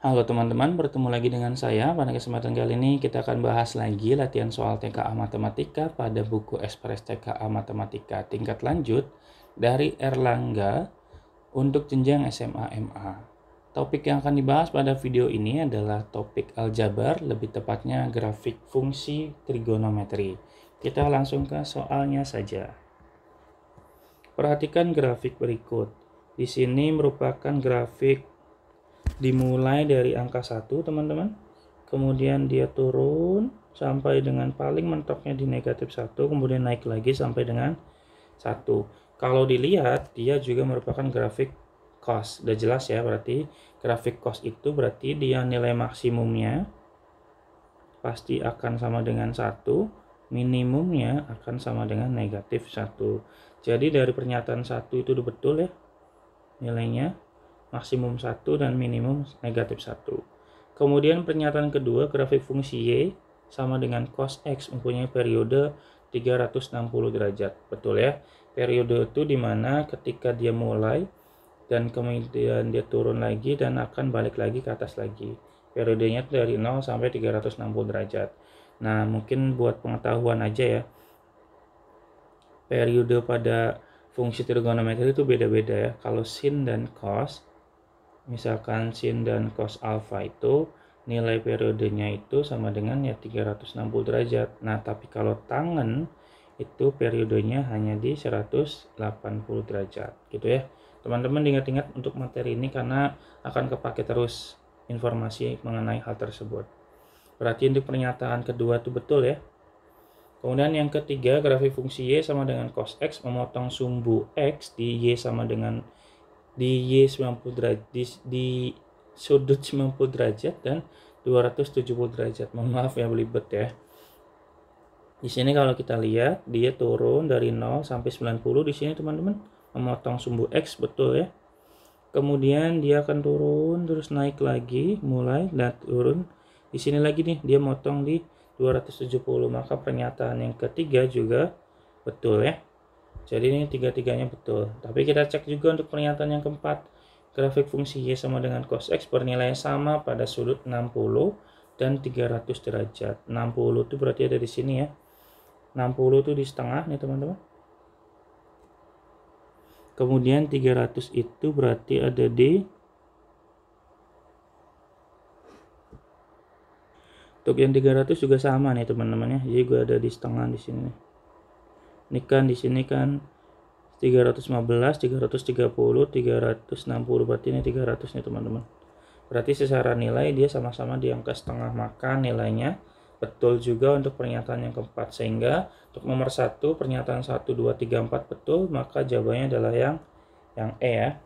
Halo teman-teman, bertemu lagi dengan saya. Pada kesempatan kali ini kita akan bahas lagi latihan soal TKA Matematika pada buku Ekspres TKA Matematika tingkat lanjut dari Erlangga untuk jenjang SMA MA. Topik yang akan dibahas pada video ini adalah topik aljabar, lebih tepatnya grafik fungsi trigonometri. Kita langsung ke soalnya saja. Perhatikan grafik berikut. Di sini merupakan grafik dimulai dari angka 1 teman-teman, kemudian dia turun sampai dengan paling mentoknya di negatif 1, kemudian naik lagi sampai dengan 1. Kalau dilihat dia juga merupakan grafik cos, udah jelas ya, berarti grafik cos itu berarti dia nilai maksimumnya pasti akan sama dengan 1, minimumnya akan sama dengan negatif 1. Jadi dari pernyataan 1 itu udah betul ya nilainya, maksimum 1 dan minimum negatif 1. Kemudian pernyataan kedua, grafik fungsi Y sama dengan cos X mempunyai periode 360 derajat. Betul ya? Periode itu dimana ketika dia mulai dan kemudian dia turun lagi dan akan balik lagi ke atas lagi. Periodenya dari 0 sampai 360 derajat. Nah, mungkin buat pengetahuan aja ya, periode pada fungsi trigonometri itu beda-beda ya. Kalau sin dan cos, misalkan sin dan cos alfa itu nilai periodenya itu sama dengan ya 360 derajat. Nah, tapi kalau tangen itu periodenya hanya di 180 derajat gitu ya. Teman-teman ingat-ingat untuk materi ini karena akan kepake terus informasi mengenai hal tersebut. Berarti untuk pernyataan kedua itu betul ya. Kemudian yang ketiga, grafik fungsi Y sama dengan cos X memotong sumbu X di Y sama dengan di Y 90 derajat, di sudut 90 derajat dan 270 derajat. Mohon maaf ya belibet ya. Di sini kalau kita lihat dia turun dari 0 sampai 90 di sini teman-teman, memotong sumbu X betul ya. Kemudian dia akan turun terus naik lagi, mulai dan turun. Di sini lagi nih dia motong di 270. Maka pernyataan yang ketiga juga betul ya. Jadi ini tiga-tiganya betul. Tapi kita cek juga untuk pernyataan yang keempat. Grafik fungsi Y sama dengan cos X bernilai sama pada sudut 60 dan 300 derajat. 60 itu berarti ada di sini ya. 60 itu di setengah nih teman-teman. Kemudian 300 itu berarti ada di, untuk yang 300 juga sama nih teman-teman ya. Jadi juga ada di setengah di sini nih. Ini kan di sini kan 315, 330, 360, berarti ini 300 nih teman-teman. Berarti secara nilai dia sama-sama di angka setengah, maka nilainya betul juga untuk pernyataan yang keempat. Sehingga untuk nomor 1, pernyataan 1, 2, 3, 4 betul, maka jawabannya adalah yang E ya.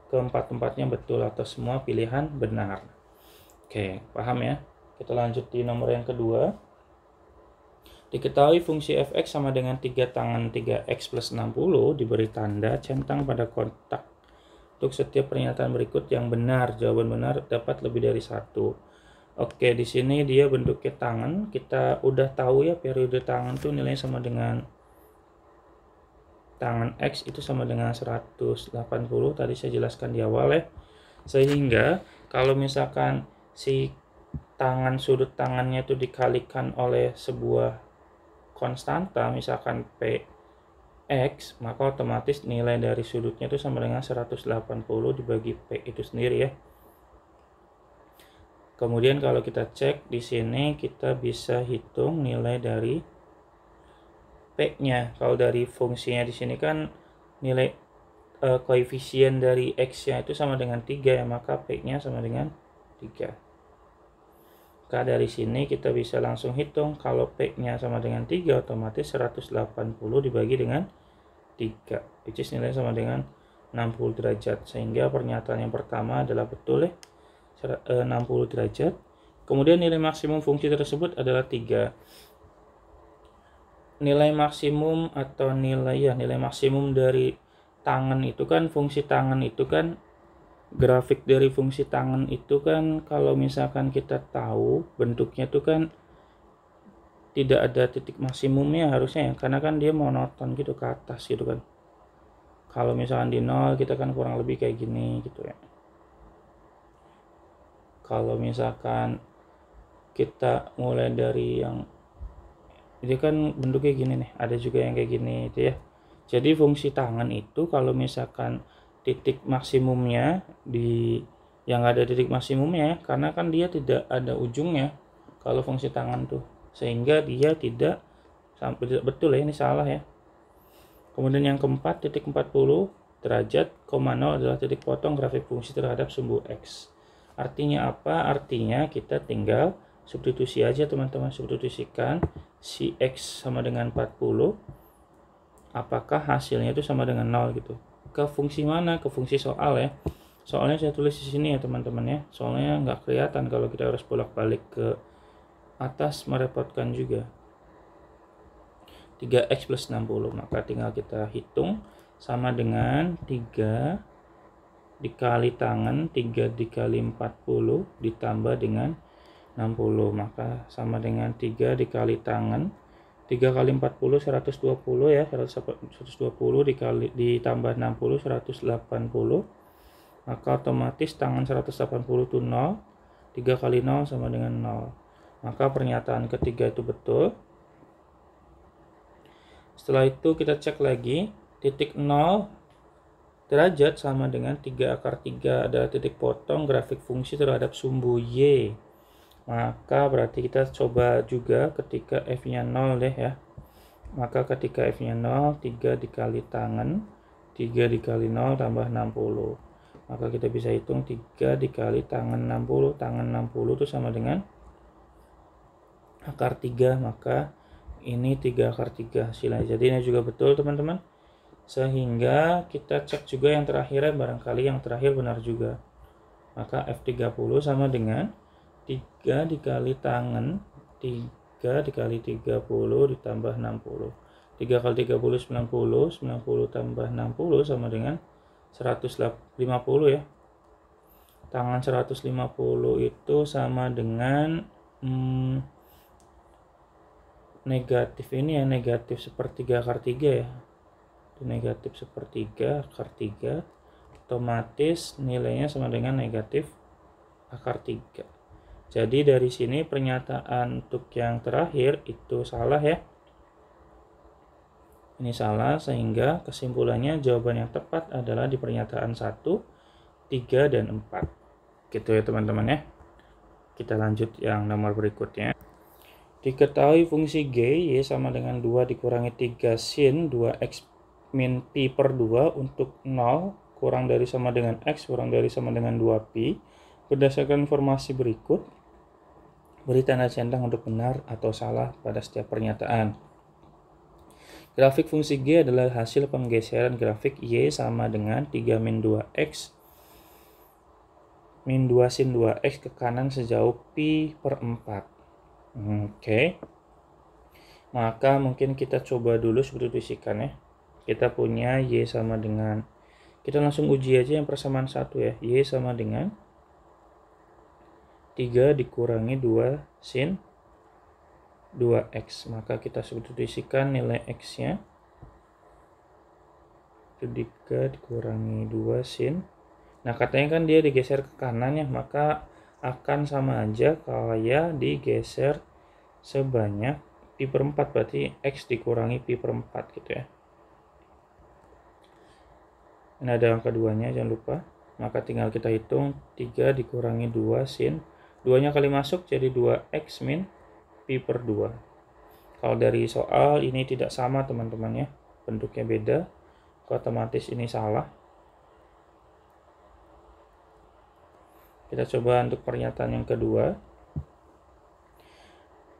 Keempat-empatnya betul atau semua pilihan benar. Oke, paham ya? Kita lanjut di nomor yang kedua. Diketahui fungsi fx sama dengan 3 tangan 3x plus 60 diberi tanda centang pada kotak. Untuk setiap pernyataan berikut yang benar, jawaban benar dapat lebih dari 1. Oke, di sini dia bentuknya tangan. Kita udah tahu ya periode tangan tuh nilainya sama dengan tangan x itu sama dengan 180. Tadi saya jelaskan di awal ya. Sehingga kalau misalkan si tangan, sudut tangannya itu dikalikan oleh sebuah konstanta, misalkan Px, maka otomatis nilai dari sudutnya itu sama dengan 180 dibagi P itu sendiri ya. Kemudian kalau kita cek di sini kita bisa hitung nilai dari P-nya. Kalau dari fungsinya di sini kan nilai koefisien dari X-nya itu sama dengan 3 ya, maka P-nya sama dengan 3. Maka dari sini kita bisa langsung hitung kalau P-nya sama dengan 3, otomatis 180 dibagi dengan 3, which is nilai sama dengan 60 derajat. Sehingga pernyataan yang pertama adalah betul ya, 60 derajat. Kemudian nilai maksimum fungsi tersebut adalah 3. Nilai maksimum atau nilai maksimum dari tangan itu kan, fungsi tangan itu kan, grafik dari fungsi tangan itu kan kalau misalkan kita tahu bentuknya itu kan tidak ada titik maksimumnya harusnya ya, karena kan dia monoton gitu ke atas gitu kan. Kalau misalkan di 0 kita kan kurang lebih kayak gini gitu ya. kalau misalkan kita mulai dari yang ini kan bentuknya gini nih, ada juga yang kayak gini itu ya. Jadi fungsi tangan itu kalau misalkan titik maksimumnya di yang ada titik maksimumnya, karena kan dia tidak ada ujungnya kalau fungsi tangan tuh, sehingga dia tidak sampai betul ya, ini salah ya. Kemudian yang keempat, titik 40 derajat, 0 adalah titik potong grafik fungsi terhadap sumbu X. Artinya apa? Artinya kita tinggal substitusi aja teman-teman, substitusikan si X sama dengan 40, apakah hasilnya itu sama dengan 0 gitu. Ke fungsi mana? Ke fungsi soal ya. Soalnya saya tulis di sini ya teman-teman ya, soalnya nggak kelihatan kalau kita harus bolak-balik ke atas, merepotkan juga. 3x plus 60, maka tinggal kita hitung sama dengan 3 dikali tangan, 3 dikali 40 ditambah dengan 60, maka sama dengan 3 dikali tangan, 3 kali 40 120 ya, 120 dikali ditambah 60 180, maka otomatis tangan 180 itu 0, 3 kali 0 sama dengan 0, maka pernyataan ketiga itu betul. Setelah itu kita cek lagi, titik 0 derajat sama dengan 3 akar 3 adalah titik potong grafik fungsi terhadap sumbu Y. Maka berarti kita coba juga ketika F-nya 0 deh ya. Maka ketika F-nya 0, 3 dikali tangan, 3 dikali 0 tambah 60. Maka kita bisa hitung 3 dikali tangan 60, tangan 60 itu sama dengan akar 3, maka ini 3 akar 3 hasilnya. Jadi ini juga betul teman-teman. Sehingga kita cek juga yang terakhir, barangkali yang terakhir benar juga. Maka F30 sama dengan 3 dikali tangan, 3 dikali 30 ditambah 60. 3 kali 30 90, 90 tambah 60 sama dengan 150 ya. Tangan 150 itu sama dengan negatif ini ya, negatif sepertiga akar 3 ya. Itu negatif sepertiga akar 3, otomatis nilainya sama dengan negatif akar 3. Jadi dari sini pernyataan untuk yang terakhir itu salah ya. Ini salah, sehingga kesimpulannya jawaban yang tepat adalah di pernyataan 1, 3, dan 4. Gitu ya teman-teman ya. Kita lanjut yang nomor berikutnya. Diketahui fungsi G Y sama dengan 2 dikurangi 3 sin 2x min pi per 2 untuk 0 kurang dari sama dengan x kurang dari sama dengan 2pi. Berdasarkan informasi berikut, beri tanda centang untuk benar atau salah pada setiap pernyataan. Grafik fungsi G adalah hasil penggeseran grafik Y sama dengan 3 min 2x min 2 sin 2x ke kanan sejauh pi per 4. Oke. Maka mungkin kita coba dulu substitusikan ya. Kita punya Y sama dengan, kita langsung uji aja yang persamaan 1 ya. Y sama dengan 3 dikurangi 2 sin 2x. Maka kita substitusikan nilai x-nya. 3 dikurangi 2 sin. Nah katanya kan dia digeser ke kanan ya, maka akan sama aja kayak digeser sebanyak pi per 4, berarti x dikurangi pi per 4 gitu ya. Ini ada angka 2-nya, jangan lupa. Maka tinggal kita hitung 3 dikurangi 2 sin, 2-nya kali masuk jadi 2x min pi per 2. Kalau dari soal ini tidak sama teman-teman ya, bentuknya beda, otomatis ini salah. Kita coba untuk pernyataan yang kedua.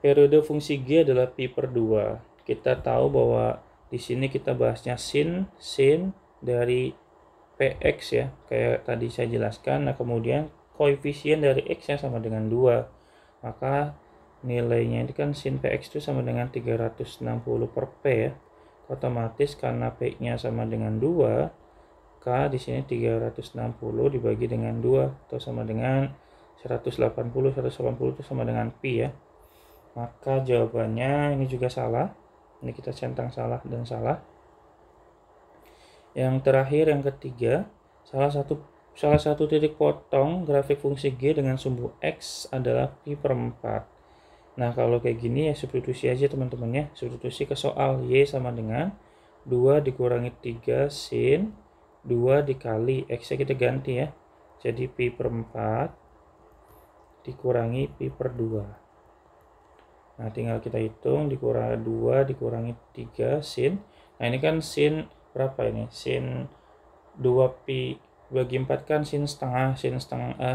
Periode fungsi G adalah pi per 2. Kita tahu bahwa di sini kita bahasnya sin dari px ya, kayak tadi saya jelaskan. Nah, kemudian koefisien dari x-nya sama dengan 2. Maka nilainya ini kan sin px itu sama dengan 360 per p ya. Otomatis karena p-nya sama dengan 2, K di sini 360 dibagi dengan 2 atau sama dengan 180 itu sama dengan pi ya. Maka jawabannya ini juga salah. Ini kita centang salah dan salah. Yang terakhir yang ketiga, salah satu salah satu titik potong grafik fungsi G dengan sumbu X adalah pi per 4. Nah, kalau kayak gini ya substitusi aja teman-teman ya. Substitusi ke soal Y sama dengan 2 dikurangi 3 sin 2 dikali X-nya kita ganti ya. Jadi pi per 4 dikurangi pi per 2. Nah, tinggal kita hitung dikurangi 2 dikurangi 3 sin. Nah, ini kan sin berapa ini? Sin 2 pi bagi 4 kan sin setengah.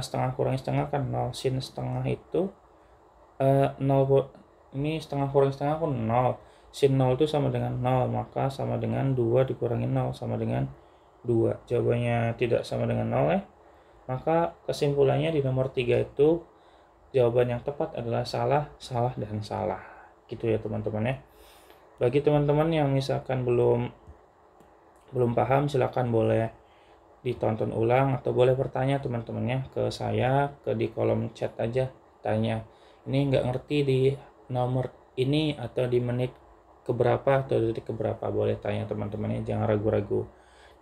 Setengah kurangi setengah kan 0. Sin setengah itu 0. Ini setengah kurangi setengah kan 0. Sin 0 itu sama dengan 0. Maka sama dengan 2 dikurangi 0 sama dengan 2. Jawabannya tidak sama dengan 0 ya. Maka kesimpulannya di nomor 3 itu jawaban yang tepat adalah salah, salah, dan salah. Gitu ya teman-teman ya. Bagi teman-teman yang misalkan belum paham, silakan boleh ditonton ulang atau boleh bertanya teman-teman ya ke saya, di kolom chat aja tanya. Ini nggak ngerti di nomor ini atau di menit keberapa atau detik keberapa, boleh tanya teman-teman ya, jangan ragu-ragu.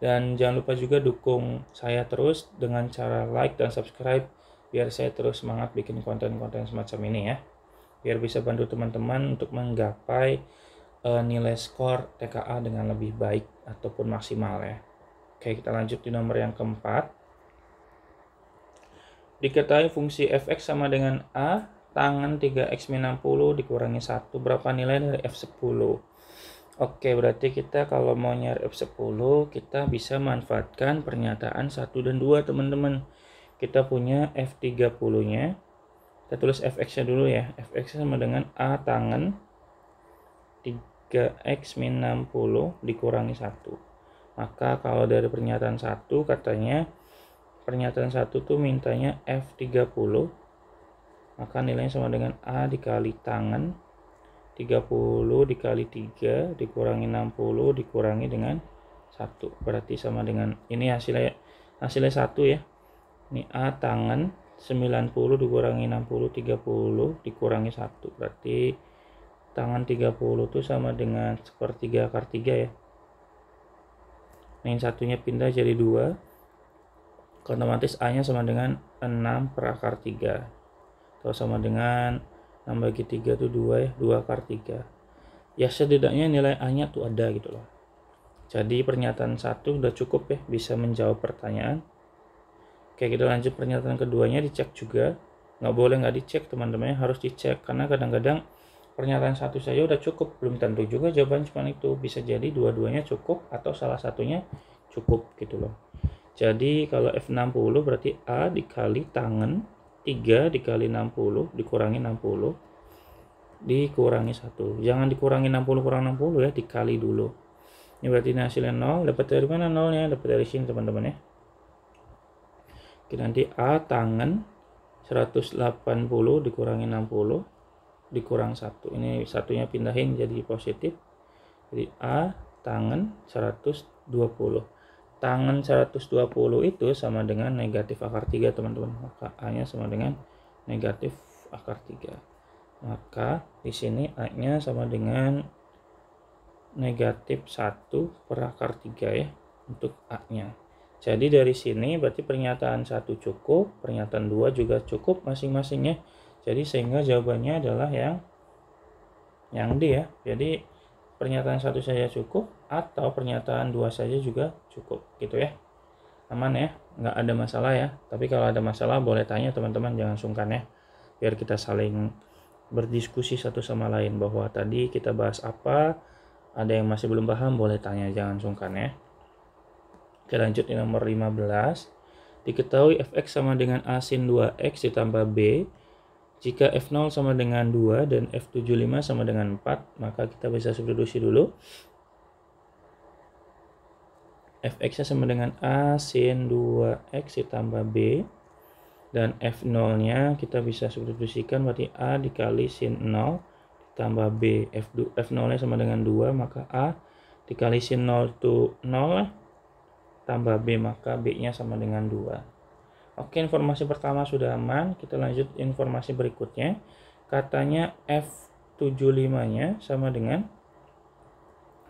Dan jangan lupa juga dukung saya terus dengan cara like dan subscribe biar saya terus semangat bikin konten-konten semacam ini ya. Biar bisa bantu teman-teman untuk menggapai nilai skor TKA dengan lebih baik ataupun maksimal ya. Oke, kita lanjut di nomor yang keempat. Diketahui fungsi fx sama dengan A tangen 3x min 60 dikurangi 1. Berapa nilai dari f10? Oke, berarti kita kalau mau nyari f10 kita bisa manfaatkan pernyataan 1 dan 2 teman-teman. Kita punya F30-nya. Kita tulis Fx-nya dulu ya. Fx sama dengan A tangen 3x min 60 dikurangi 1. Maka kalau dari pernyataan 1 katanya pernyataan 1 tuh mintanya F30. Maka nilainya sama dengan A dikali tangen 30 dikali 3 dikurangi 60 dikurangi dengan 1. Berarti sama dengan ini hasilnya 1 ya. Ini A tangen 90 dikurangi 60 30 dikurangi 1. Berarti tangen 30 itu sama dengan sepertiga akar 3 ya. Nah, yang satunya pindah jadi 2. Otomatis A nya sama dengan 6 per akar 3. Atau sama dengan 6 bagi 3 itu 2 ya, 2 akar 3. Ya setidaknya nilai A nya tuh ada gitu loh. Jadi pernyataan 1 udah cukup ya, bisa menjawab pertanyaan. Oke, kita lanjut pernyataan keduanya, dicek juga. Nggak boleh nggak dicek teman-teman, harus dicek. Karena kadang-kadang pernyataan 1 saja udah cukup, belum tentu juga jawaban cuma itu. Bisa jadi dua-duanya cukup atau salah satunya cukup gitu loh. Jadi kalau F60 berarti A dikali tangen 3 dikali 60 dikurangi 60 dikurangi 1. Jangan dikurangi 60 kurang 60 ya, dikali dulu. Ini berarti hasilnya 0. Dapat dari mana 0-nya? Dapat dari sini teman-teman ya. Oke, nanti A tangen 180 dikurangi 60 dikurang 1. Ini satunya pindahin jadi positif. Jadi A tangen 120. Tangen 120 itu sama dengan negatif akar 3 teman-teman. Maka A-nya sama dengan negatif akar 3. Maka di sini A-nya sama dengan negatif 1 per akar 3 ya untuk A-nya. Jadi dari sini berarti pernyataan 1 cukup, pernyataan 2 juga cukup masing-masingnya. Jadi sehingga jawabannya adalah yang D ya. Jadi pernyataan 1 saja cukup atau pernyataan 2 saja juga cukup gitu ya. Aman ya, nggak ada masalah ya. Tapi kalau ada masalah boleh tanya teman-teman, jangan sungkan ya. Biar kita saling berdiskusi satu sama lain bahwa tadi kita bahas apa, ada yang masih belum paham boleh tanya, jangan sungkan ya. Kita lanjut di nomor 15. Diketahui fx sama dengan A sin 2x ditambah B. Jika F0 sama dengan 2 dan F75 sama dengan 4, maka kita bisa substitusi dulu. Fx-nya sama dengan A sin 2x ditambah B. Dan F0-nya kita bisa substitusikan berarti A dikali sin 0 ditambah B. F0-nya sama dengan 2, maka A dikali sin 0 itu 0 lah. Tambah B, maka B-nya sama dengan 2. Oke, informasi pertama sudah aman. Kita lanjut informasi berikutnya. Katanya F75-nya sama dengan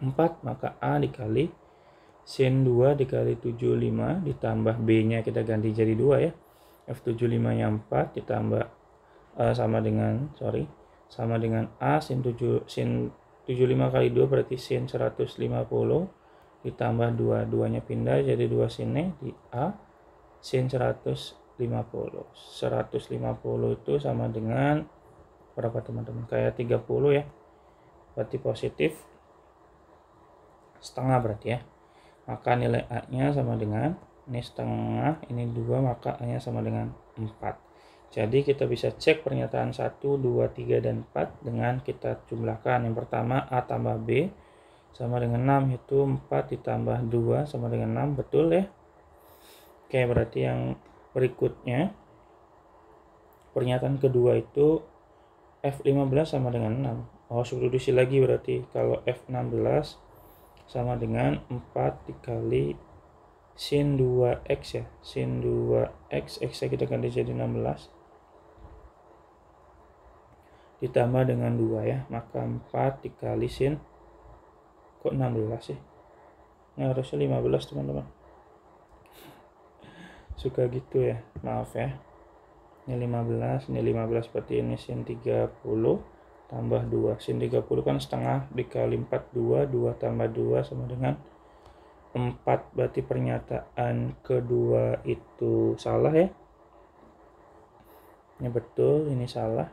4, maka A dikali sin 2 dikali 75 ditambah B nya kita ganti jadi 2 ya. F75 nya 4 ditambah sama dengan A sin 75 kali 2 berarti sin 150 ditambah 2, 2 nya pindah jadi 2 sin di A sin 150 itu sama dengan berapa teman-teman, kayak 30 ya, berarti positif setengah berarti ya. Maka nilai A nya sama dengan, ini setengah, ini 2, maka A nya sama dengan 4. Jadi kita bisa cek pernyataan 1, 2, 3, dan 4 dengan kita jumlahkan. Yang pertama A tambah B sama dengan 6, itu 4 ditambah 2 sama dengan 6, betul ya. Oke, berarti yang berikutnya pernyataan kedua itu F15 sama dengan 6. Substitusi lagi, berarti kalau F16 sama dengan 4 dikali sin 2x ya, sin 2x, x kita ganti jadi 16 ditambah dengan 2 ya, maka 4 dikali sin, kok 16 sih, ini harusnya 15 teman-teman, suka gitu ya, maaf ya. Ini 15 berarti ini sin 30 tambah 2, sin 30 kan setengah dikali 4, 2 tambah 2 sama dengan 4, berarti pernyataan kedua itu salah ya, ini betul, ini salah.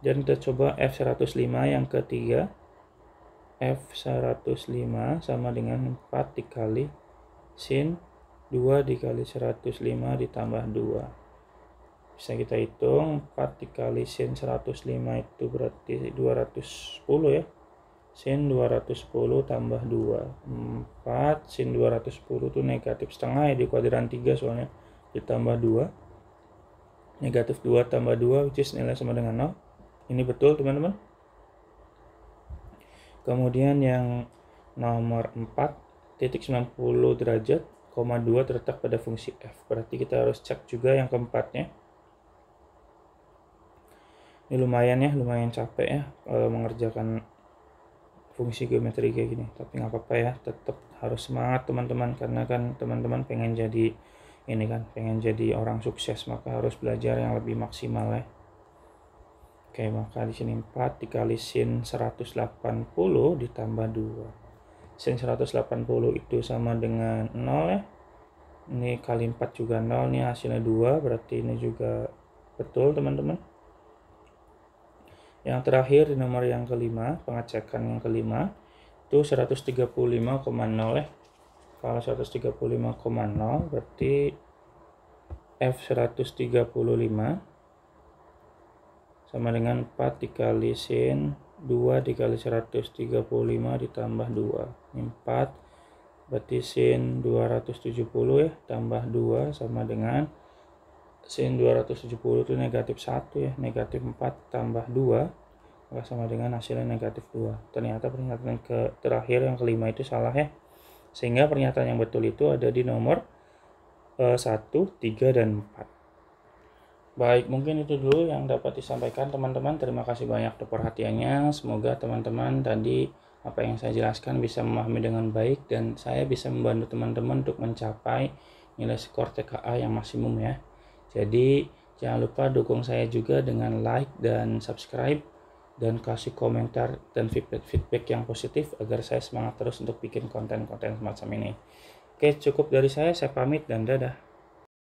Dan kita coba F105 yang ketiga, F105 sama dengan 4 dikali sin 2 dikali 105 ditambah 2. Bisa kita hitung, 4 dikali sin 105 itu berarti 210 ya. Sin 210 tambah 2. 4 sin 210 itu negatif setengah ya, di kuadran 3 soalnya. Ditambah 2. Negatif 2 tambah 2, which is nilai sama dengan 0. Ini betul teman-teman. Kemudian yang nomor 4, titik 90 derajat, koma 2 terletak pada fungsi f. Berarti kita harus cek juga yang keempatnya. Ini lumayan ya, lumayan capek ya kalau mengerjakan fungsi geometri kayak gini. Tapi nggak apa-apa ya, tetap harus semangat teman-teman, karena kan teman-teman pengen jadi ini kan, pengen jadi orang sukses, maka harus belajar yang lebih maksimal ya. Oke, maka di sini 4 dikali sin 180 ditambah 2. Sin 180 itu sama dengan 0 ya. Ini kali 4 juga 0, ini hasilnya 2, berarti ini juga betul teman-teman. Yang terakhir di nomor yang kelima, pengecekan yang kelima, itu 135,0 ya. Kalau 135,0 berarti F135 sama dengan 4 dikali sin 2 dikali 135 ditambah 2. Ini 4 berarti sin 270 ya, tambah 2 sama dengan sin 270 itu negatif 1 ya, negatif 4 tambah 2 maka sama dengan hasilnya negatif 2. Ternyata pernyataan terakhir yang kelima itu salah ya, sehingga pernyataan yang betul itu ada di nomor 1, 3, dan 4. Baik, mungkin itu dulu yang dapat disampaikan teman-teman. Terima kasih banyak untuk perhatiannya. Semoga teman-teman tadi apa yang saya jelaskan bisa memahami dengan baik, dan saya bisa membantu teman-teman untuk mencapai nilai skor TKA yang maksimum ya. Jadi jangan lupa dukung saya juga dengan like dan subscribe, dan kasih komentar dan feedback yang positif agar saya semangat terus untuk bikin konten-konten semacam ini. Oke, cukup dari saya pamit dan dadah.